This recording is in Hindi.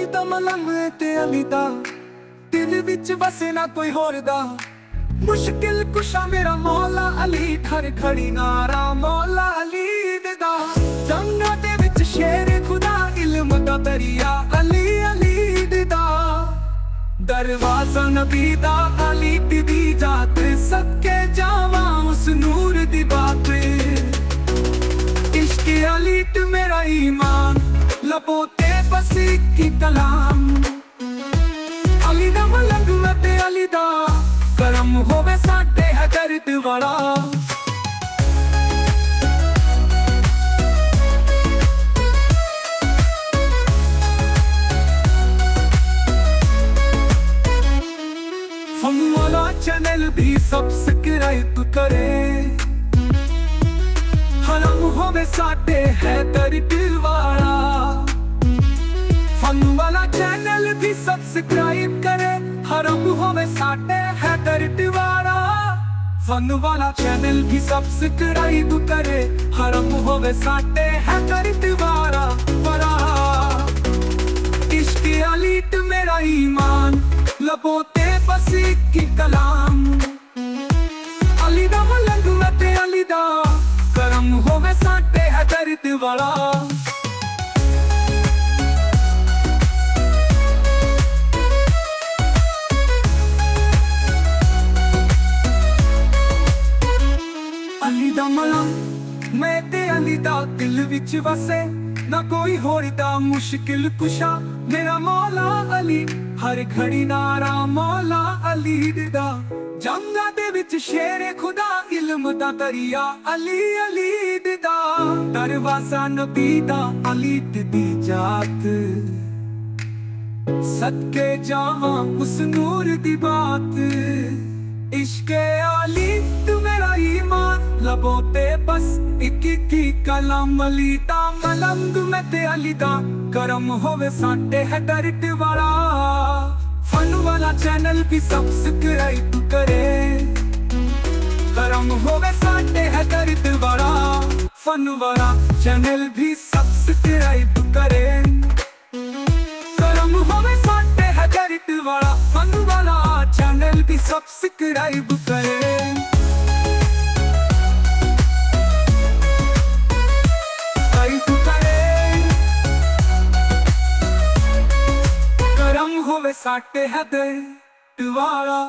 ਅਲੀ ਦਾ ਮਲੰਗ ਤੇ ਅਲੀ ਦਾ ਦਿਲ ਵਿੱਚ ਵਸੇ ਨਾ ਕੋਈ ਹੋਰ ਦਾ। ਮੁਸ਼ਕਿਲ ਕੁਸ਼ਾ ਮੇਰਾ ਮੌਲਾ ਅਲੀ, ਹਰ ਖੜੀ ਨਾਰਾ ਮੌਲਾ ਅਲੀ ਦਾ। ਜੰਗਾਂ ਦੇ ਵਿੱਚ ਸ਼ੇਰ ਖੁਦਾ, ਇਲਮ ਦਾ ਦਰਿਆ ਅਲੀ ਅਲੀ ਦਾ। ਦਰਵਾਜ਼ਾ ਨਬੀ ਦਾ ਅਲੀ ਦੀ ਜਾਤ, ਸਦਕੇ ਜਾਵਾਂ ਉਸ ਨੂਰ ਦੀ ਬਾਤ। इश्क अली ते मेरा ईमान, लबों ते बस एक ही कलाम। अली दा मलंग ते अली दा करम होवे साडे है दर्द वाला। फन वाला चैनल भी सब्सक्राइब करे, हरम होवे साडे है दर्द वाला। फन वाला चैनल भी सब्सक्राइब करे, हरम होवे साडे है दर्द वाला। फन वाला चैनल भी सब्सक्राइब करे, हरम होवे साडे है दर्द वाला वाला। इश्क अली ते मेरा ईमान, लबों ते बस एक ही कलाम। अली दा मलंग ते अली दा करम होवे साडे है दर्द वाला। अली दा मलंग मैं ते अली दा दिल विच वसे, ना कोई होर दा मुश्किल कुशा मेरा मौला अली, हर घड़ी नारा मौला अली दा। जंगां दे विच शेर खुदा, इल्म दा दरिया अली अली दा। दरवाज़ा नबी दा अली दी जात, सदके जावां उस नूर दी बात। इश्क अली तू मेरा ईमान, लबों ते बस एक ही कलाम। अली दा मलंग मैं ते अली दा करम होवे साडे है दर्द वाला। फन वाला चैनल भी सब्सक्राइब करे, करम होवे साडे है दर्द वाला। फन वाला चैनल भी सब्सक्राइब करे, करम होवे साडे है दर्द वाला। फन वाला चैनल भी सब्सक्राइब करे। करम होवे साडे है दर्द वाला।